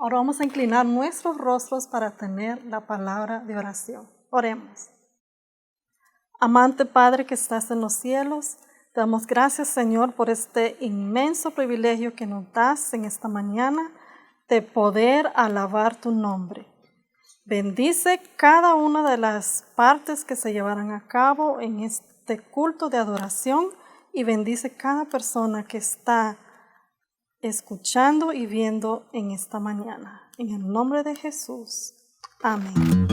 Ahora vamos a inclinar nuestros rostros para tener la palabra de oración. Oremos. Amante Padre que estás en los cielos, te damos gracias, Señor, por este inmenso privilegio que nos das en esta mañana de poder alabar tu nombre. Bendice cada una de las partes que se llevarán a cabo en este culto de adoración y bendice cada persona que está escuchando y viendo en esta mañana. En el nombre de Jesús. Amén.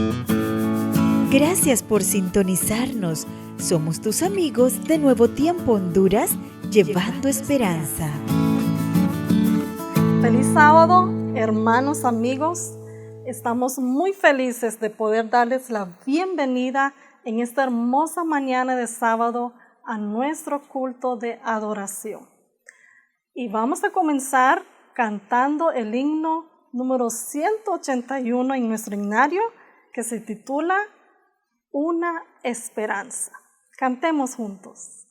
Gracias por sintonizarnos. Somos tus amigos de Nuevo Tiempo Honduras, llevando esperanza. Feliz sábado, hermanos, amigos. Estamos muy felices de poder darles la bienvenida en esta hermosa mañana de sábado a nuestro culto de adoración. Y vamos a comenzar cantando el himno número 181 en nuestro himnario, que se titula Una Esperanza. Cantemos juntos.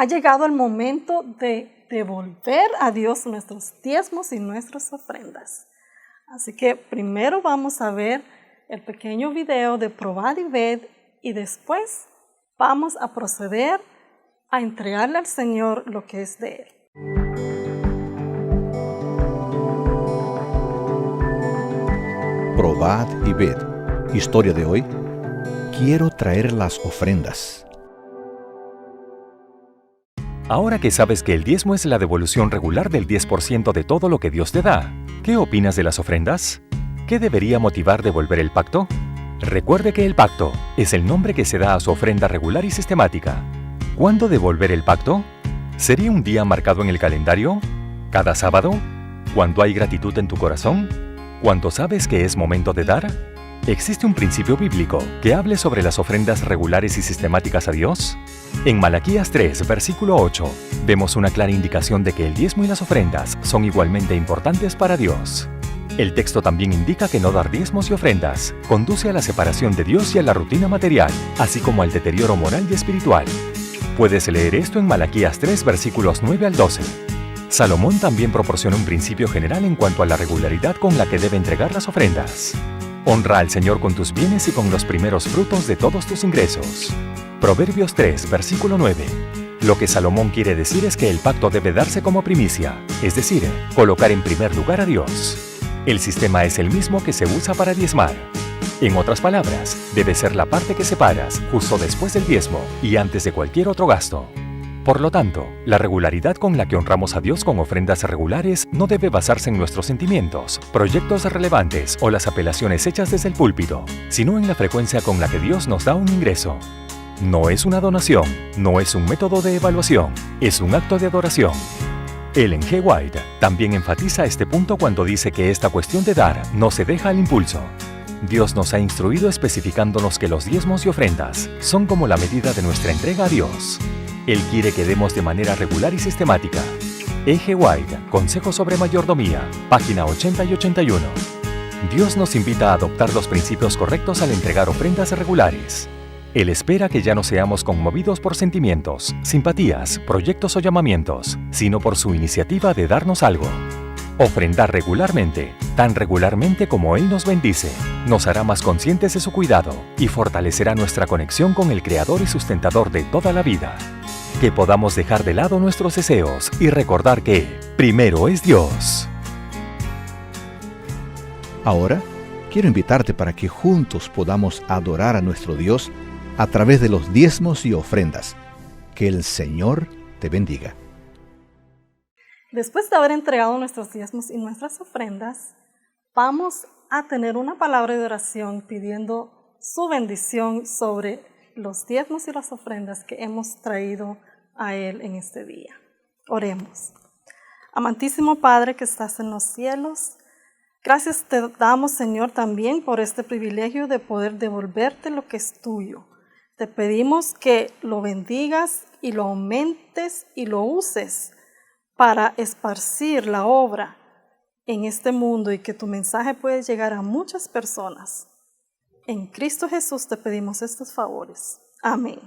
Ha llegado el momento de devolver a Dios nuestros diezmos y nuestras ofrendas. Así que primero vamos a ver el pequeño video de Probad y Ved y después vamos a proceder a entregarle al Señor lo que es de Él. Probad y ved. Historia de hoy. Quiero traer las ofrendas. Ahora que sabes que el diezmo es la devolución regular del 10% de todo lo que Dios te da, ¿qué opinas de las ofrendas? ¿Qué debería motivar devolver el pacto? Recuerde que el pacto es el nombre que se da a su ofrenda regular y sistemática. ¿Cuándo devolver el pacto? ¿Sería un día marcado en el calendario? ¿Cada sábado? ¿Cuando hay gratitud en tu corazón? ¿Cuándo sabes que es momento de dar? ¿Existe un principio bíblico que hable sobre las ofrendas regulares y sistemáticas a Dios? En Malaquías 3, versículo 8, vemos una clara indicación de que el diezmo y las ofrendas son igualmente importantes para Dios. El texto también indica que no dar diezmos y ofrendas conduce a la separación de Dios y a la rutina material, así como al deterioro moral y espiritual. Puedes leer esto en Malaquías 3, versículos 9 al 12. Salomón también proporciona un principio general en cuanto a la regularidad con la que debe entregar las ofrendas. Honra al Señor con tus bienes y con los primeros frutos de todos tus ingresos. Proverbios 3, versículo 9. Lo que Salomón quiere decir es que el pacto debe darse como primicia, es decir, colocar en primer lugar a Dios. El sistema es el mismo que se usa para diezmar. En otras palabras, debe ser la parte que separas justo después del diezmo y antes de cualquier otro gasto. Por lo tanto, la regularidad con la que honramos a Dios con ofrendas regulares no debe basarse en nuestros sentimientos, proyectos relevantes o las apelaciones hechas desde el púlpito, sino en la frecuencia con la que Dios nos da un ingreso. No es una donación, no es un método de evaluación, es un acto de adoración. Ellen G. White también enfatiza este punto cuando dice que esta cuestión de dar no se deja al impulso. Dios nos ha instruido especificándonos que los diezmos y ofrendas son como la medida de nuestra entrega a Dios. Él quiere que demos de manera regular y sistemática. E.G. White, Consejo sobre Mayordomía, página 80 y 81. Dios nos invita a adoptar los principios correctos al entregar ofrendas regulares. Él espera que ya no seamos conmovidos por sentimientos, simpatías, proyectos o llamamientos, sino por su iniciativa de darnos algo. Ofrendar regularmente, tan regularmente como Él nos bendice, nos hará más conscientes de su cuidado y fortalecerá nuestra conexión con el Creador y sustentador de toda la vida. Que podamos dejar de lado nuestros deseos y recordar que primero es Dios. Ahora, quiero invitarte para que juntos podamos adorar a nuestro Dios a través de los diezmos y ofrendas. Que el Señor te bendiga. Después de haber entregado nuestros diezmos y nuestras ofrendas, vamos a tener una palabra de oración pidiendo su bendición sobre los diezmos y las ofrendas que hemos traído a Él en este día. Oremos. Amantísimo Padre que estás en los cielos, gracias te damos, Señor, también por este privilegio de poder devolverte lo que es tuyo. Te pedimos que lo bendigas y lo aumentes y lo uses para esparcir la obra en este mundo y que tu mensaje pueda llegar a muchas personas. En Cristo Jesús te pedimos estos favores. Amén.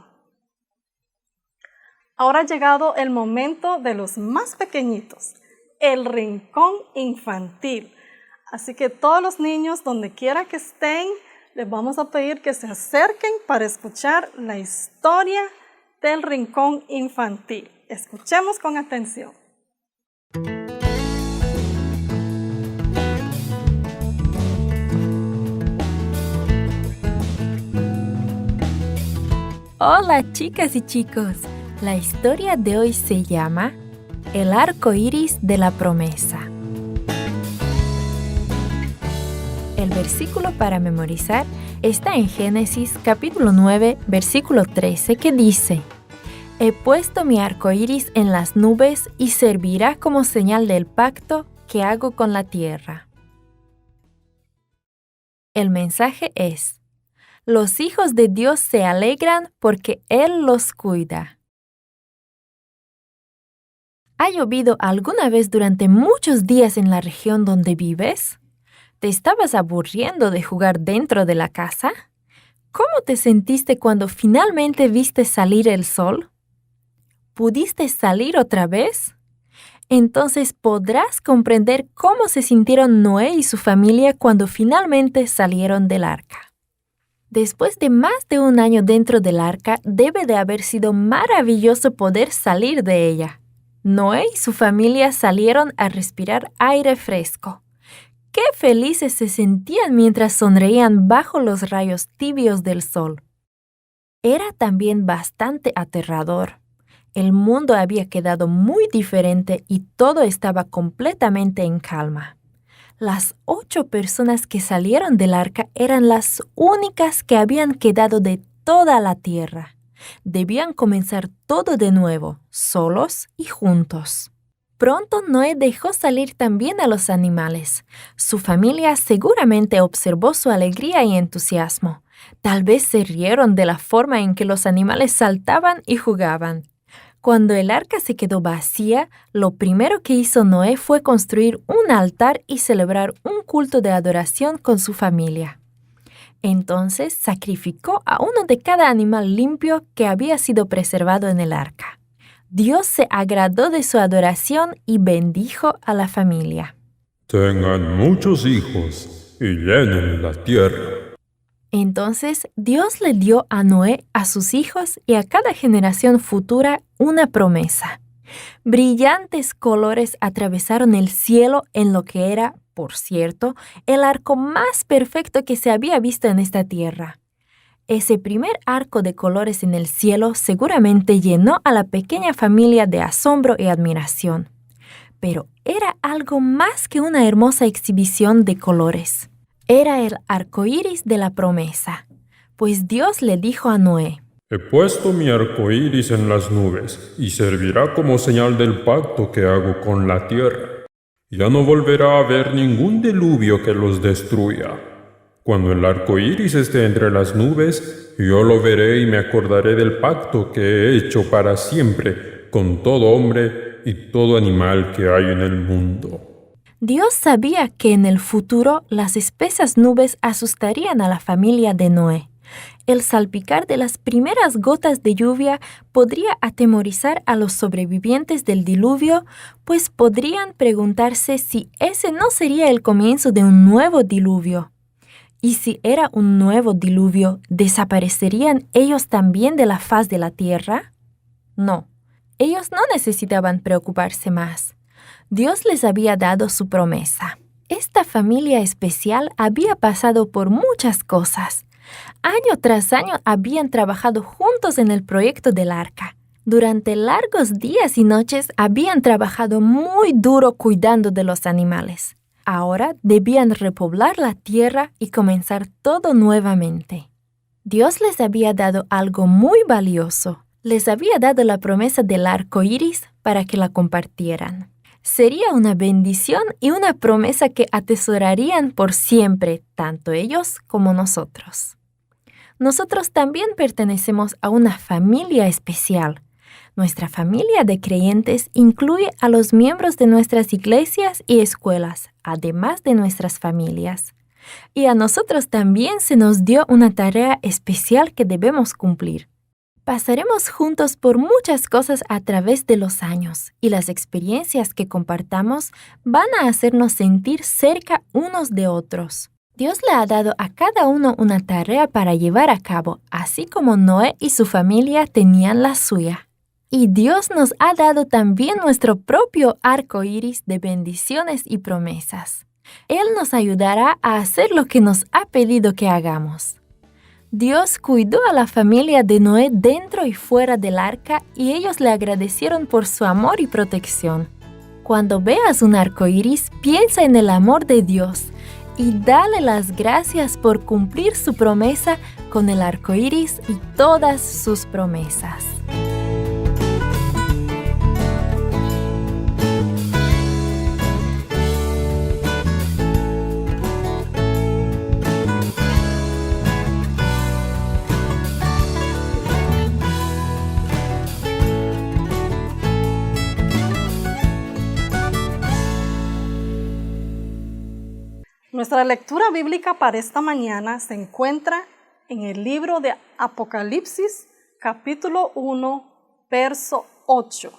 Ahora ha llegado el momento de los más pequeñitos, el rincón infantil. Así que todos los niños, donde quiera que estén, les vamos a pedir que se acerquen para escuchar la historia del rincón infantil. Escuchemos con atención. Hola chicas y chicos, la historia de hoy se llama El arco iris de la promesa. El versículo para memorizar está en Génesis capítulo 9, versículo 13, que dice: He puesto mi arco iris en las nubes y servirá como señal del pacto que hago con la tierra. El mensaje es: los hijos de Dios se alegran porque Él los cuida. ¿Ha llovido alguna vez durante muchos días en la región donde vives? ¿Te estabas aburriendo de jugar dentro de la casa? ¿Cómo te sentiste cuando finalmente viste salir el sol? ¿Pudiste salir otra vez? Entonces podrás comprender cómo se sintieron Noé y su familia cuando finalmente salieron del arca. Después de más de un año dentro del arca, debe de haber sido maravilloso poder salir de ella. Noé y su familia salieron a respirar aire fresco. ¡Qué felices se sentían mientras sonreían bajo los rayos tibios del sol! Era también bastante aterrador. El mundo había quedado muy diferente y todo estaba completamente en calma. Las 8 personas que salieron del arca eran las únicas que habían quedado de toda la tierra. Debían comenzar todo de nuevo, solos y juntos. Pronto Noé dejó salir también a los animales. Su familia seguramente observó su alegría y entusiasmo. Tal vez se rieron de la forma en que los animales saltaban y jugaban. Cuando el arca se quedó vacía, lo primero que hizo Noé fue construir un altar y celebrar un culto de adoración con su familia. Entonces sacrificó a uno de cada animal limpio que había sido preservado en el arca. Dios se agradó de su adoración y bendijo a la familia. Tengan muchos hijos y llenen la tierra. Entonces Dios le dio a Noé, a sus hijos y a cada generación futura una promesa. Brillantes colores atravesaron el cielo en lo que era, por cierto, el arco más perfecto que se había visto en esta tierra. Ese primer arco de colores en el cielo seguramente llenó a la pequeña familia de asombro y admiración. Pero era algo más que una hermosa exhibición de colores. Era el arco iris de la promesa, pues Dios le dijo a Noé: He puesto mi arco iris en las nubes y servirá como señal del pacto que hago con la tierra. Ya no volverá a haber ningún diluvio que los destruya. Cuando el arco iris esté entre las nubes, yo lo veré y me acordaré del pacto que he hecho para siempre con todo hombre y todo animal que hay en el mundo. Dios sabía que en el futuro las espesas nubes asustarían a la familia de Noé. El salpicar de las primeras gotas de lluvia podría atemorizar a los sobrevivientes del diluvio, pues podrían preguntarse si ese no sería el comienzo de un nuevo diluvio. Y si era un nuevo diluvio, ¿desaparecerían ellos también de la faz de la tierra? No, ellos no necesitaban preocuparse más. Dios les había dado su promesa. Esta familia especial había pasado por muchas cosas. Año tras año habían trabajado juntos en el proyecto del arca. Durante largos días y noches habían trabajado muy duro cuidando de los animales. Ahora debían repoblar la tierra y comenzar todo nuevamente. Dios les había dado algo muy valioso. Les había dado la promesa del arco iris para que la compartieran. Sería una bendición y una promesa que atesorarían por siempre, tanto ellos como nosotros. Nosotros también pertenecemos a una familia especial. Nuestra familia de creyentes incluye a los miembros de nuestras iglesias y escuelas, además de nuestras familias. Y a nosotros también se nos dio una tarea especial que debemos cumplir. Pasaremos juntos por muchas cosas a través de los años, y las experiencias que compartamos van a hacernos sentir cerca unos de otros. Dios le ha dado a cada uno una tarea para llevar a cabo, así como Noé y su familia tenían la suya. Y Dios nos ha dado también nuestro propio arco iris de bendiciones y promesas. Él nos ayudará a hacer lo que nos ha pedido que hagamos. Dios cuidó a la familia de Noé dentro y fuera del arca y ellos le agradecieron por su amor y protección. Cuando veas un arco iris, piensa en el amor de Dios y dale las gracias por cumplir su promesa con el arco iris y todas sus promesas. Nuestra lectura bíblica para esta mañana se encuentra en el libro de Apocalipsis, capítulo 1, verso 8,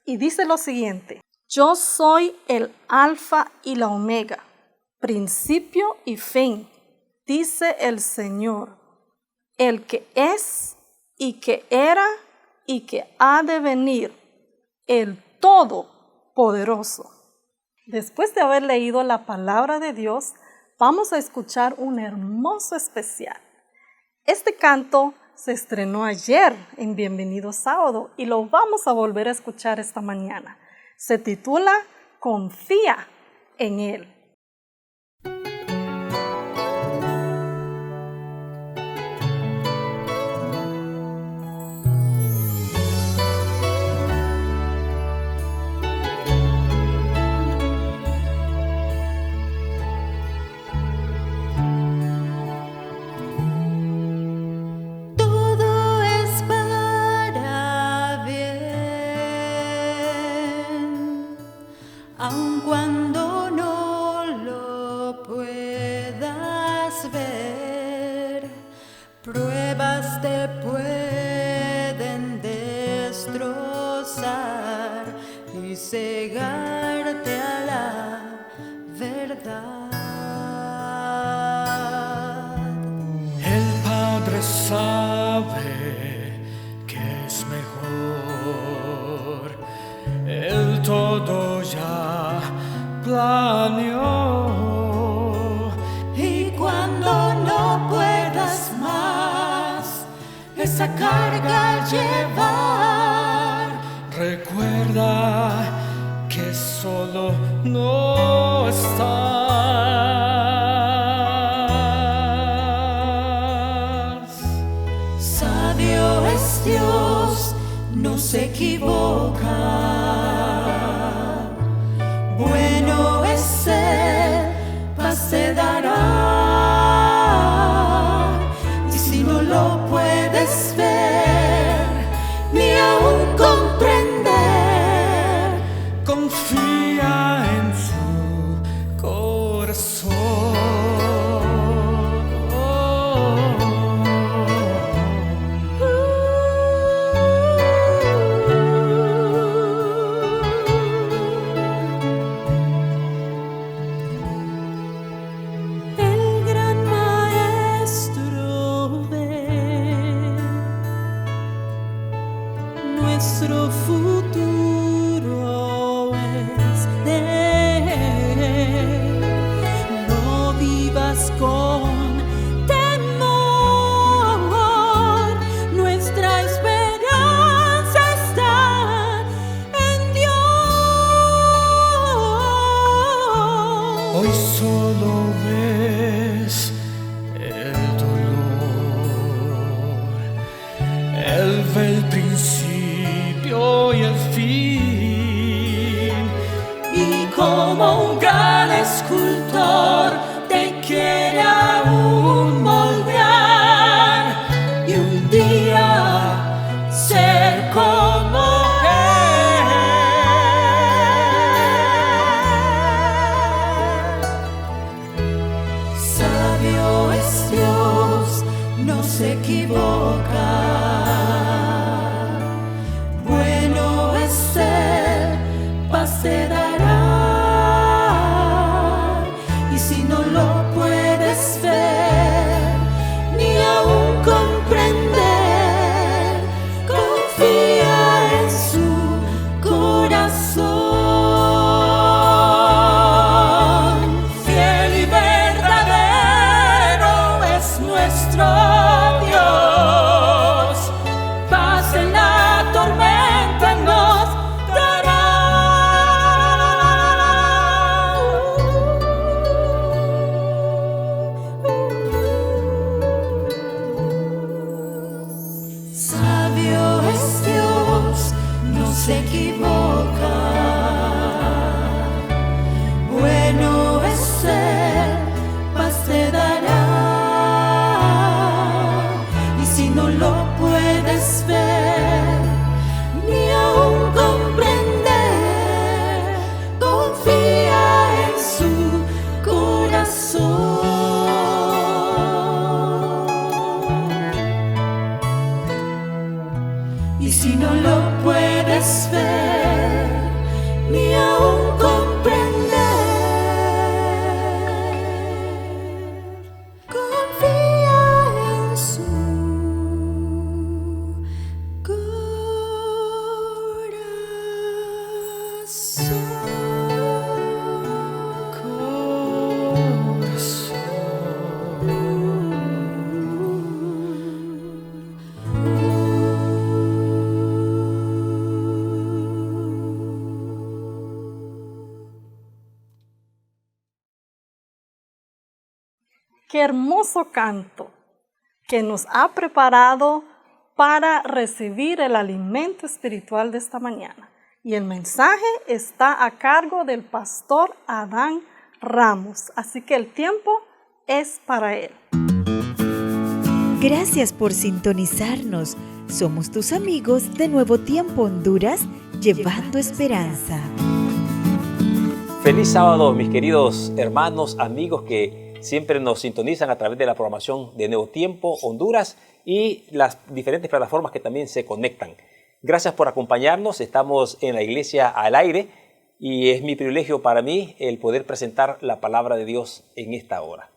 y dice lo siguiente: Yo soy el Alfa y la Omega, principio y fin, dice el Señor, el que es y que era y que ha de venir, el Todopoderoso. Después de haber leído la palabra de Dios, vamos a escuchar un hermoso especial. Este canto se estrenó ayer en Bienvenido Sábado y lo vamos a volver a escuchar esta mañana. Se titula Confía en Él. Pruebas te pueden destrozar y cegarte a la verdad. El Padre sabe que es mejor, Él todo ya planeó. Y cuando no puedas más esa carga llevar, recuerda que solo no estás. Sabio es Dios, no se equivoca. Bueno es Él, paz te dará. Y si no lo puedes ver, ni aún comprender, Confía en su el gran maestro ve nuestro futuro es de Él. No vivas con temor, nuestra esperanza está en Dios. Hoy solo ves el dolor, Él ve el principio y el fin. Y como un gran escultor te quiere aún moldear y un día ser como Él. Sabio es Dios, no se equivoca. Bueno es Él, paz te dará. Y si no lo puedes ver, ni aún comprender, confía en su corazón. Fiel y verdadero es nuestro Dios, paz en la tormenta nos dará. Sabio es Dios, no se equivoca. Bueno es Él, paz te dará. Y si no lo puedes ver, ni aún comprender, confía en su corazón. Y si no lo puedes ver, ni aún comprender, confía en su Qué hermoso canto que nos ha preparado para recibir el alimento espiritual de esta mañana. Y el mensaje está a cargo del pastor Adán Ramos, así que el tiempo es para él. Gracias por sintonizarnos. Somos tus amigos de Nuevo Tiempo Honduras, llevando esperanza. Feliz sábado, mis queridos hermanos, amigos que siempre nos sintonizan a través de la programación de Nuevo Tiempo Honduras y las diferentes plataformas que también se conectan. Gracias por acompañarnos, estamos en la Iglesia al Aire y es mi privilegio para mí el poder presentar la palabra de Dios en esta hora.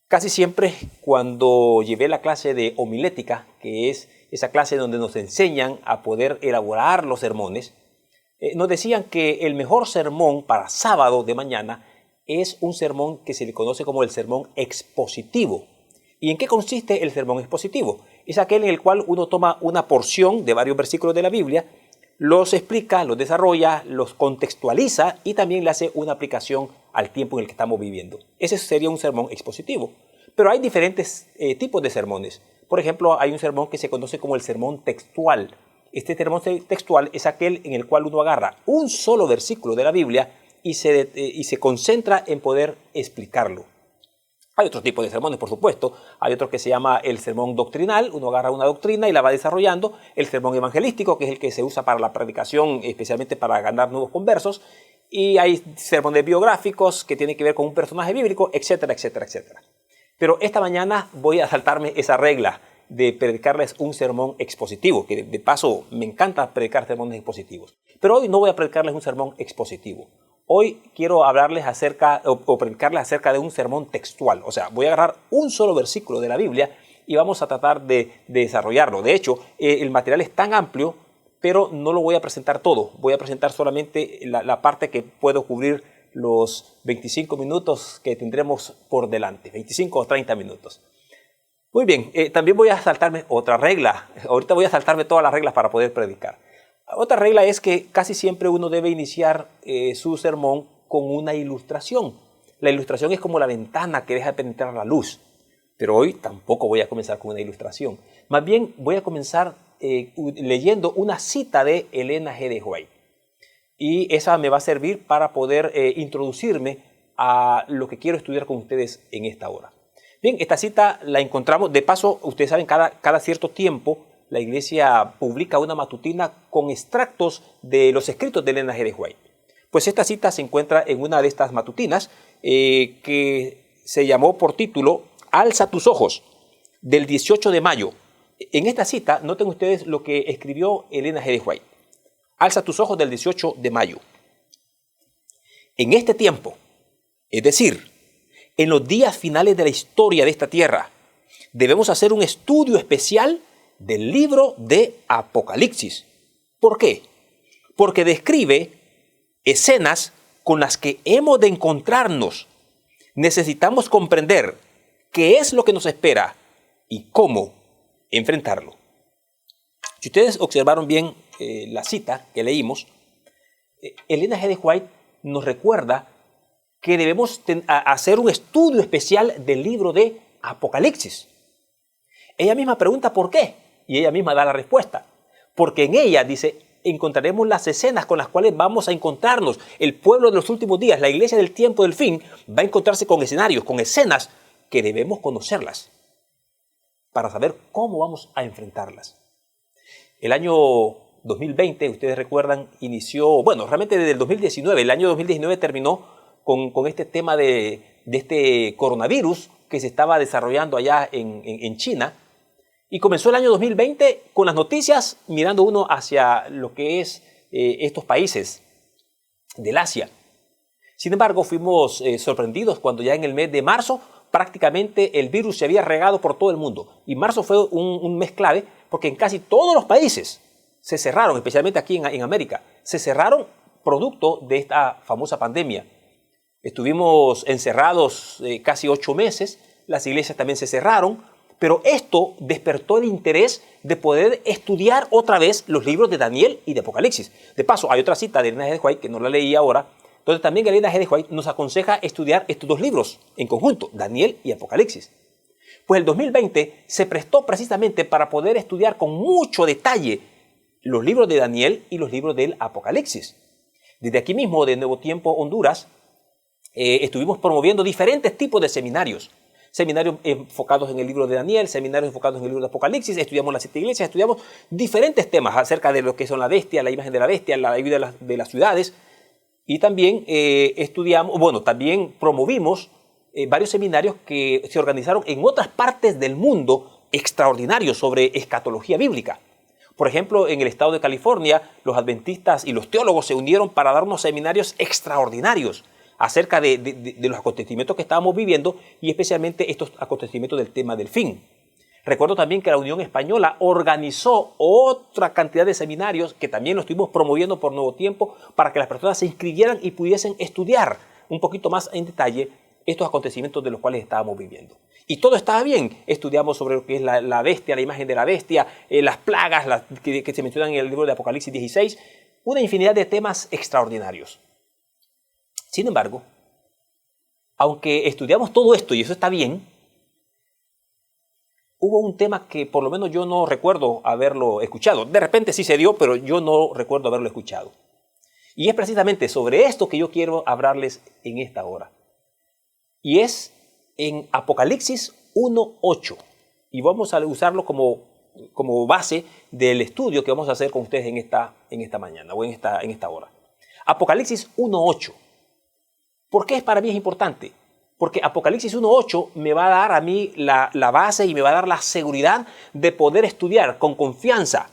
Casi siempre cuando llevé la clase de homilética, que es esa clase donde nos enseñan a poder elaborar los sermones, nos decían que el mejor sermón para sábado de mañana es un sermón que se le conoce como el sermón expositivo. ¿Y en qué consiste el sermón expositivo? Es aquel en el cual uno toma una porción de varios versículos de la Biblia, los explica, los desarrolla, los contextualiza y también le hace una aplicación al tiempo en el que estamos viviendo. Ese sería un sermón expositivo. Pero hay diferentes tipos de sermones. Por ejemplo, hay un sermón que se conoce como el sermón textual. Este sermón textual es aquel en el cual uno agarra un solo versículo de la Biblia y se concentra en poder explicarlo. Hay otro tipo de sermones, por supuesto. Hay otro que se llama el sermón doctrinal. Uno agarra una doctrina y la va desarrollando. El sermón evangelístico, que es el que se usa para la predicación, especialmente para ganar nuevos conversos. Y hay sermones biográficos que tienen que ver con un personaje bíblico, etcétera, etcétera, etcétera. Pero esta mañana voy a saltarme esa regla de predicarles un sermón expositivo, que de paso me encanta predicar sermones expositivos. Pero hoy no voy a predicarles un sermón expositivo. Hoy quiero hablarles o predicarles acerca de un sermón textual. O sea, voy a agarrar un solo versículo de la Biblia y vamos a tratar de desarrollarlo. De hecho, el material es tan amplio, pero no lo voy a presentar todo. Voy a presentar solamente la parte que puedo cubrir los 25 minutos que tendremos por delante, 25 o 30 minutos. Muy bien, también voy a saltarme otra regla. Ahorita voy a saltarme todas las reglas para poder predicar. Otra regla es que casi siempre uno debe iniciar su sermón con una ilustración. La ilustración es como la ventana que deja penetrar la luz. Pero hoy tampoco voy a comenzar con una ilustración. Más bien voy a comenzar leyendo una cita de Elena G. de White. Y esa me va a servir para poder introducirme a lo que quiero estudiar con ustedes en esta hora. Bien, esta cita la encontramos, de paso, ustedes saben, cada cierto tiempo la iglesia publica una matutina con extractos de los escritos de Elena G. de White. Pues esta cita se encuentra en una de estas matutinas que se llamó por título Alza tus ojos, del 18 de mayo. En esta cita, noten ustedes lo que escribió Elena G. de White. Alza tus ojos del 18 de mayo. En este tiempo, es decir, en los días finales de la historia de esta tierra, debemos hacer un estudio especial del libro de Apocalipsis. ¿Por qué? Porque describe escenas con las que hemos de encontrarnos. Necesitamos comprender qué es lo que nos espera y cómo enfrentarlo. Si ustedes observaron bien la cita que leímos, Elena G. de White nos recuerda que debemos hacer un estudio especial del libro de Apocalipsis. Ella misma pregunta por qué y ella misma da la respuesta. Porque en ella, dice, encontraremos las escenas con las cuales vamos a encontrarnos. El pueblo de los últimos días, la iglesia del tiempo del fin, va a encontrarse con escenarios, con escenas que debemos conocerlas para saber cómo vamos a enfrentarlas. El año 2020, ustedes recuerdan, inició, bueno, realmente desde el 2019, el año 2019 terminó con este tema de este coronavirus que se estaba desarrollando allá en China. Y comenzó el año 2020 con las noticias mirando uno hacia lo que es estos países del Asia. Sin embargo, fuimos sorprendidos cuando ya en el mes de marzo prácticamente el virus se había regado por todo el mundo. Y marzo fue un mes clave porque en casi todos los países se cerraron, especialmente aquí en América, se cerraron producto de esta famosa pandemia. Estuvimos encerrados casi 8 meses, las iglesias también se cerraron, pero esto despertó el interés de poder estudiar otra vez los libros de Daniel y de Apocalipsis. De paso, hay otra cita de Elena G. de White, que no la leí ahora, donde también Elena G. de White nos aconseja estudiar estos dos libros en conjunto, Daniel y Apocalipsis. Pues el 2020 se prestó precisamente para poder estudiar con mucho detalle los libros de Daniel y los libros del Apocalipsis. Desde aquí mismo, de Nuevo Tiempo Honduras, estuvimos promoviendo diferentes tipos de seminarios. Seminarios enfocados en el libro de Daniel, seminarios enfocados en el libro de Apocalipsis, estudiamos las 7 iglesias, estudiamos diferentes temas acerca de lo que son la bestia, la imagen de la bestia, la vida de las ciudades. Y también también promovimos varios seminarios que se organizaron en otras partes del mundo extraordinarios sobre escatología bíblica. Por ejemplo, en el estado de California, los adventistas y los teólogos se unieron para dar unos seminarios extraordinarios acerca de los acontecimientos que estábamos viviendo y especialmente estos acontecimientos del tema del fin. Recuerdo también que la Unión Española organizó otra cantidad de seminarios que también lo estuvimos promoviendo por Nuevo Tiempo para que las personas se inscribieran y pudiesen estudiar un poquito más en detalle estos acontecimientos de los cuales estábamos viviendo. Y todo estaba bien. Estudiamos sobre lo que es la bestia, la imagen de la bestia, las plagas que se mencionan en el libro de Apocalipsis 16, una infinidad de temas extraordinarios. Sin embargo, aunque estudiamos todo esto y eso está bien, hubo un tema que por lo menos yo no recuerdo haberlo escuchado. De repente sí se dio, pero yo no recuerdo haberlo escuchado. Y es precisamente sobre esto que yo quiero hablarles en esta hora. Y es en Apocalipsis 1:8. Y vamos a usarlo como base del estudio que vamos a hacer con ustedes en esta mañana o en esta hora. Apocalipsis 1:8. ¿Por qué para mí es importante? Porque Apocalipsis 1:8 me va a dar a mí la base y me va a dar la seguridad de poder estudiar con confianza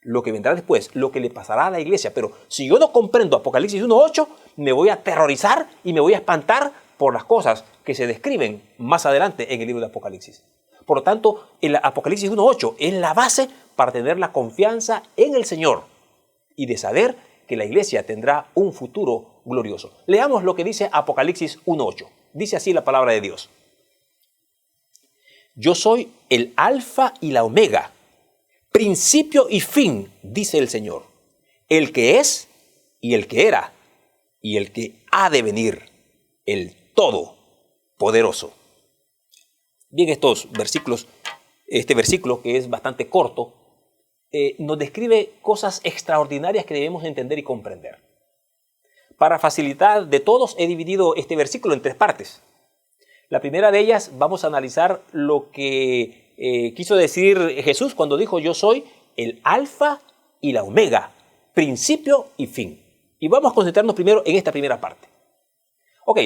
lo que vendrá después, lo que le pasará a la iglesia. Pero si yo no comprendo Apocalipsis 1:8, me voy a aterrorizar y me voy a espantar por las cosas que se describen más adelante en el libro de Apocalipsis. Por lo tanto, el Apocalipsis 1:8 es la base para tener la confianza en el Señor y de saber que la iglesia tendrá un futuro glorioso. Leamos lo que dice Apocalipsis 1:8. Dice así la palabra de Dios. Yo soy el alfa y la omega, principio y fin, dice el Señor, el que es y el que era y el que ha de venir, el Todopoderoso. Bien, estos versículos, este versículo que es bastante corto, nos describe cosas extraordinarias que debemos entender y comprender. Para facilitar de todos, he dividido este versículo en 3 partes. La primera de ellas vamos a analizar lo que quiso decir Jesús cuando dijo yo soy el alfa y la omega, principio y fin. Y vamos a concentrarnos primero en esta primera parte. Ok,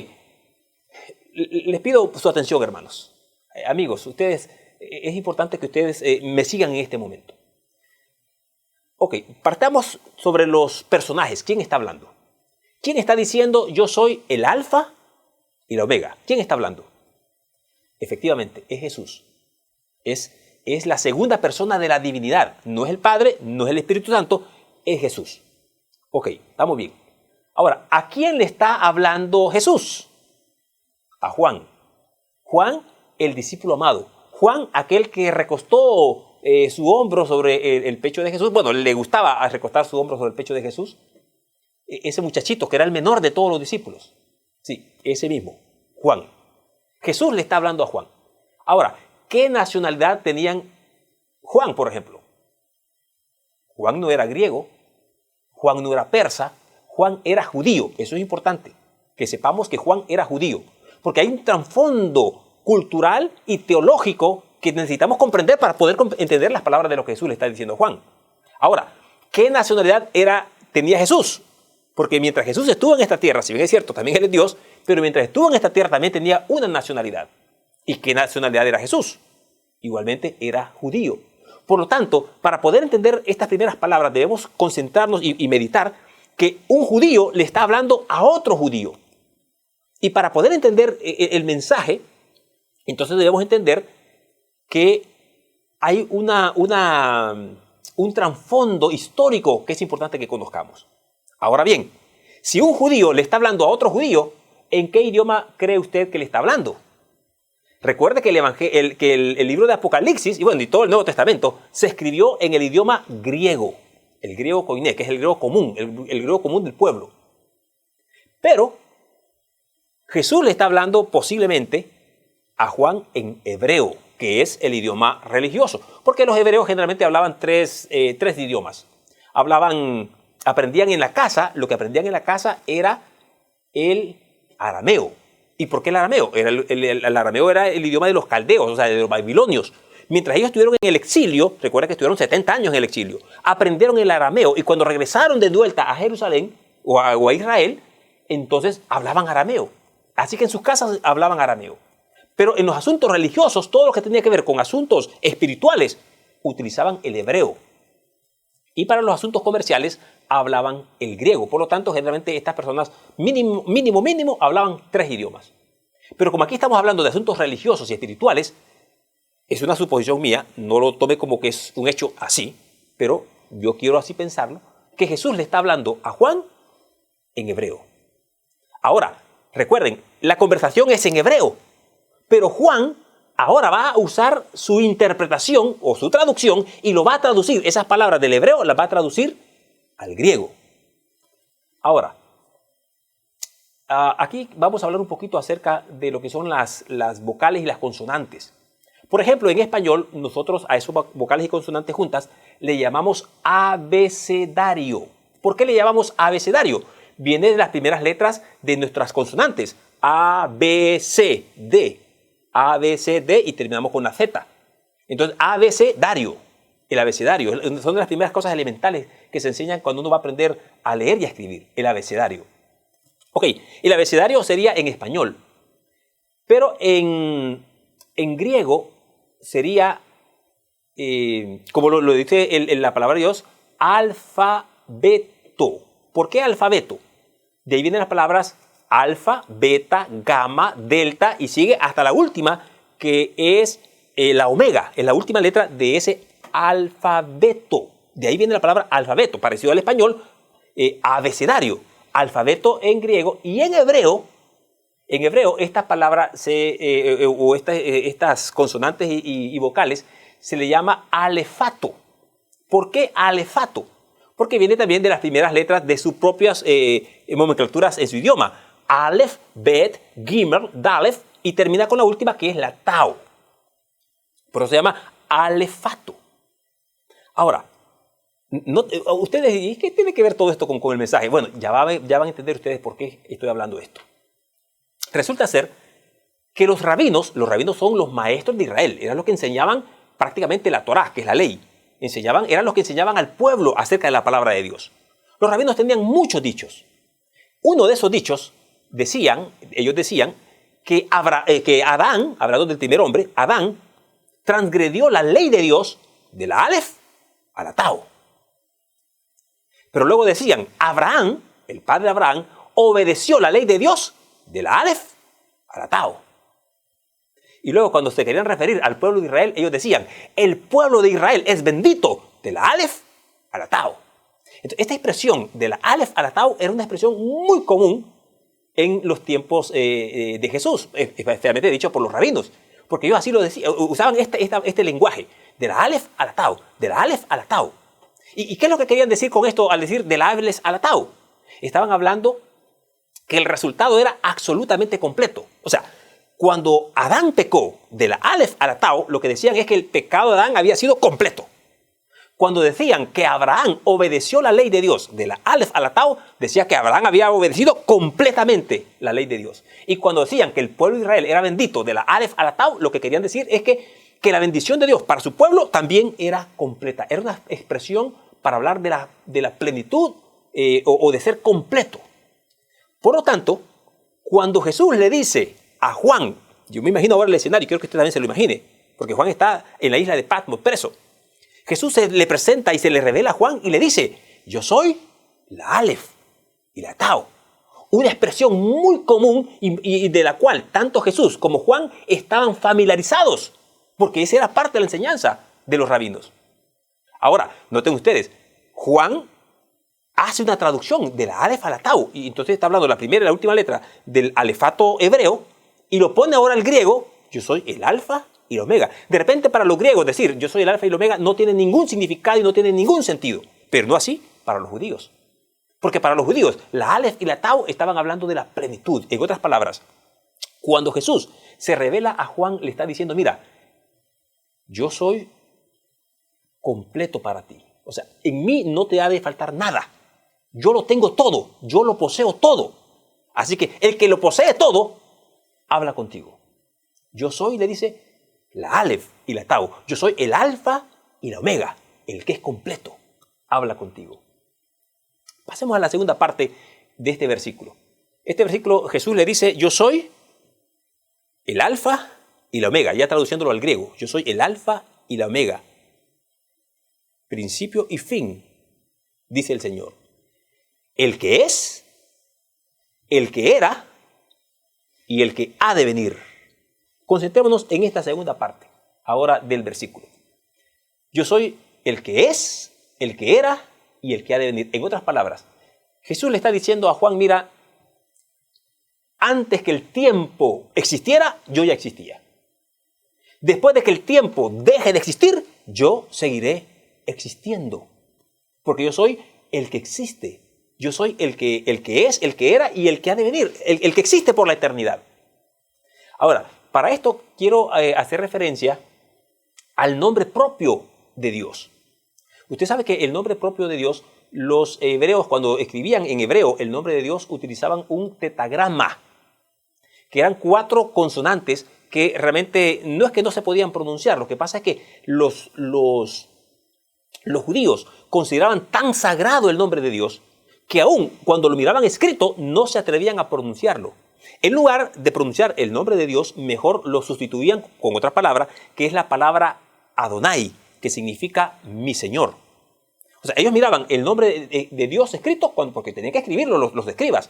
les pido su atención, hermanos. Amigos, ustedes, es importante que ustedes me sigan en este momento. Ok, partamos sobre los personajes. ¿Quién está hablando? ¿Quién está diciendo yo soy el alfa y la omega? ¿Quién está hablando? Efectivamente, es Jesús. Es la segunda persona de la divinidad. No es el Padre, no es el Espíritu Santo, es Jesús. Ok, estamos bien. Ahora, ¿a quién le está hablando Jesús? A Juan. Juan, el discípulo amado. Juan, aquel que recostó su hombro sobre el pecho de Jesús. Bueno, le gustaba recostar su hombro sobre el pecho de Jesús. Ese muchachito que era el menor de todos los discípulos. Sí, ese mismo, Juan. Jesús le está hablando a Juan. Ahora, ¿qué nacionalidad tenían Juan, por ejemplo? Juan no era griego, Juan no era persa, Juan era judío. Eso es importante, que sepamos que Juan era judío. Porque hay un trasfondo cultural y teológico que necesitamos comprender para poder entender las palabras de lo que Jesús le está diciendo a Juan. Ahora, ¿qué nacionalidad tenía Jesús? Porque mientras Jesús estuvo en esta tierra, si bien es cierto, también Él es Dios, pero mientras estuvo en esta tierra también tenía una nacionalidad. ¿Y qué nacionalidad era Jesús? Igualmente era judío. Por lo tanto, para poder entender estas primeras palabras debemos concentrarnos y meditar que un judío le está hablando a otro judío. Y para poder entender el mensaje, entonces debemos entender que hay un trasfondo histórico que es importante que conozcamos. Ahora bien, si un judío le está hablando a otro judío, ¿en qué idioma cree usted que le está hablando? Recuerde que el libro de Apocalipsis, y todo el Nuevo Testamento, se escribió en el idioma griego, el griego koiné, que es el griego común, el griego común del pueblo. Pero Jesús le está hablando posiblemente a Juan en hebreo, que es el idioma religioso, porque los hebreos generalmente hablaban tres idiomas. Aprendían en la casa, lo que aprendían en la casa era el arameo. ¿Y por qué el arameo? El arameo era el idioma de los caldeos, o sea, de los babilonios. Mientras ellos estuvieron en el exilio, recuerda que estuvieron 70 años en el exilio, aprendieron el arameo y cuando regresaron de vuelta a Jerusalén o a Israel, entonces hablaban arameo. Así que en sus casas hablaban arameo. Pero en los asuntos religiosos, todo lo que tenía que ver con asuntos espirituales, utilizaban el hebreo. Y para los asuntos comerciales hablaban el griego. Por lo tanto, generalmente estas personas mínimo hablaban 3 idiomas. Pero como aquí estamos hablando de asuntos religiosos y espirituales, es una suposición mía, no lo tome como que es un hecho así, pero yo quiero así pensarlo, que Jesús le está hablando a Juan en hebreo. Ahora, recuerden, la conversación es en hebreo, pero Juan ahora va a usar su interpretación o su traducción y lo va a traducir, esas palabras del hebreo las va a traducir al griego. Ahora, aquí vamos a hablar un poquito acerca de lo que son las vocales y las consonantes. Por ejemplo, en español, nosotros a esos vocales y consonantes juntas le llamamos abecedario. ¿Por qué le llamamos abecedario? Viene de las primeras letras de nuestras consonantes. A, B, C, D. A, B, C, D y terminamos con la Z. Entonces, abecedario, el abecedario, son de las primeras cosas elementales que se enseñan cuando uno va a aprender a leer y a escribir, el abecedario. Ok, el abecedario sería en español, pero en griego sería, como lo dice la palabra de Dios, alfabeto. ¿Por qué alfabeto? De ahí vienen las palabras alfa, beta, gamma, delta y sigue hasta la última que es la omega, es la última letra de ese alfabeto. De ahí viene la palabra alfabeto, parecido al español, abecedario, alfabeto en griego y en hebreo estas palabras estas consonantes y vocales se le llama alefato. ¿Por qué alefato? Porque viene también de las primeras letras de sus propias nomenclaturas en su idioma. Aleph, Bet, Gimel, Dalef y termina con la última que es la Tau. Por eso se llama alefato. Ahora, ustedes, ¿y qué tiene que ver todo esto con el mensaje? Bueno, ya van a entender ustedes por qué estoy hablando de esto. Resulta ser que los rabinos son los maestros de Israel, eran los que enseñaban prácticamente la Torá, que es la ley. Eran los que enseñaban al pueblo acerca de la palabra de Dios. Los rabinos tenían muchos dichos. Uno de esos dichos ellos decían que Adán, hablando del primer hombre, Adán transgredió la ley de Dios de la Aleph a la Tau. Pero luego decían, Abraham, el padre de Abraham, obedeció la ley de Dios de la Aleph a la Tau. Y luego cuando se querían referir al pueblo de Israel, ellos decían, el pueblo de Israel es bendito de la Aleph a la Tau. Entonces, esta expresión de la Aleph a la Tau era una expresión muy común en los tiempos de Jesús, especialmente dicho por los rabinos, porque ellos así lo decían, usaban este lenguaje, de la Aleph a la Tau, de la Aleph a la Tau. ¿Y qué es lo que querían decir con esto al decir de la Aleph a la Tau? Estaban hablando que el resultado era absolutamente completo. O sea, cuando Adán pecó de la Aleph a la Tau, lo que decían es que el pecado de Adán había sido completo. Cuando decían que Abraham obedeció la ley de Dios de la Aleph a la Tau, decía que Abraham había obedecido completamente la ley de Dios. Y cuando decían que el pueblo de Israel era bendito de la Aleph a la Tau, lo que querían decir es que la bendición de Dios para su pueblo también era completa. Era una expresión para hablar de la plenitud o de ser completo. Por lo tanto, cuando Jesús le dice a Juan, yo me imagino ahora el escenario, quiero que usted también se lo imagine, porque Juan está en la isla de Patmos preso. Jesús se le presenta y se le revela a Juan y le dice, yo soy la Aleph y la Tau. Una expresión muy común y de la cual tanto Jesús como Juan estaban familiarizados, porque esa era parte de la enseñanza de los rabinos. Ahora, noten ustedes, Juan hace una traducción de la Aleph a la Tau, y entonces está hablando la primera y la última letra del alefato hebreo, y lo pone ahora al griego, yo soy el alfa y el omega. De repente para los griegos decir yo soy el alfa y el omega no tiene ningún significado y no tiene ningún sentido, pero no así para los judíos. Porque para los judíos la Aleph y la Tau estaban hablando de la plenitud. En otras palabras, cuando Jesús se revela a Juan, le está diciendo, mira, yo soy completo para ti. O sea, en mí no te ha de faltar nada. Yo lo tengo todo, yo lo poseo todo. Así que el que lo posee todo, habla contigo. Yo soy, le dice, la Aleph y la Tau. Yo soy el alfa y la omega, el que es completo. Habla contigo. Pasemos a la segunda parte de este versículo. Este versículo Jesús le dice, yo soy el alfa y la omega, ya traduciéndolo al griego. Yo soy el alfa y la omega. Principio y fin, dice el Señor. El que es, el que era y el que ha de venir. Concentrémonos en esta segunda parte, ahora del versículo. Yo soy el que es, el que era y el que ha de venir. En otras palabras, Jesús le está diciendo a Juan, mira, antes que el tiempo existiera, yo ya existía. Después de que el tiempo deje de existir, yo seguiré existiendo. Porque yo soy el que existe. Yo soy el que es, el que era y el que ha de venir. El que existe por la eternidad. Ahora, para esto quiero hacer referencia al nombre propio de Dios. Usted sabe que el nombre propio de Dios, los hebreos cuando escribían en hebreo el nombre de Dios utilizaban un tetagrama, que eran 4 consonantes que realmente no es que no se podían pronunciar. Lo que pasa es que los judíos consideraban tan sagrado el nombre de Dios que aún cuando lo miraban escrito no se atrevían a pronunciarlo. En lugar de pronunciar el nombre de Dios, mejor lo sustituían con otra palabra, que es la palabra Adonai, que significa mi Señor. O sea, ellos miraban el nombre de Dios escrito porque tenían que escribirlo los escribas.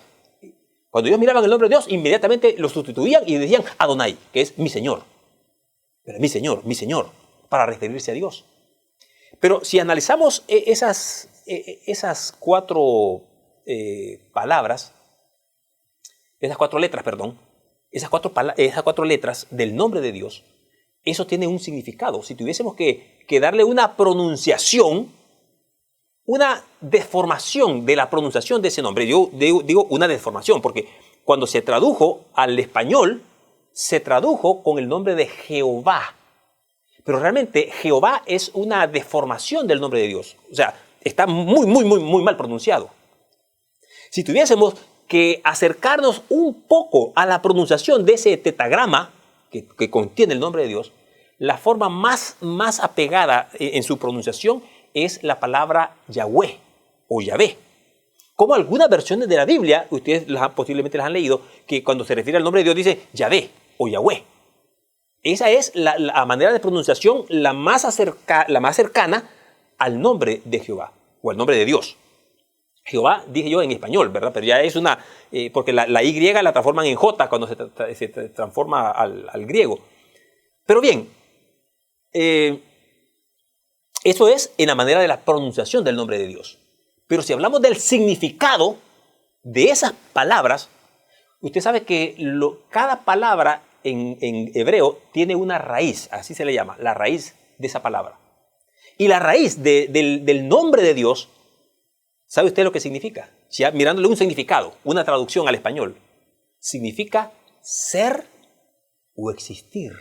Cuando ellos miraban el nombre de Dios, inmediatamente lo sustituían y decían Adonai, que es mi Señor. Pero mi Señor, para referirse a Dios. Pero si analizamos esas 4 palabras, esas 4 letras, perdón, esas 4 letras del nombre de Dios, eso tiene un significado. Si tuviésemos que darle una pronunciación, una deformación de la pronunciación de ese nombre, yo digo una deformación, porque cuando se tradujo al español, se tradujo con el nombre de Jehová. Pero realmente Jehová es una deformación del nombre de Dios. O sea, está muy mal pronunciado. Si tuviésemos que acercarnos un poco a la pronunciación de ese tetagrama que contiene el nombre de Dios, la forma más apegada en su pronunciación es la palabra Yahweh o Yahvé. Como algunas versiones de la Biblia, ustedes posiblemente las han leído, que cuando se refiere al nombre de Dios dice Yahvé o Yahweh. Esa es la manera de pronunciación la más cercana al nombre de Jehová o al nombre de Dios. Jehová, dije yo en español, ¿verdad? Pero ya es porque la Y la transforman en J cuando se transforma al griego. Pero bien, eso es en la manera de la pronunciación del nombre de Dios. Pero si hablamos del significado de esas palabras, usted sabe que cada palabra en hebreo tiene una raíz, así se le llama, la raíz de esa palabra. Y la raíz del nombre de Dios, ¿sabe usted lo que significa? Ya mirándole un significado, una traducción al español, significa ser o existir.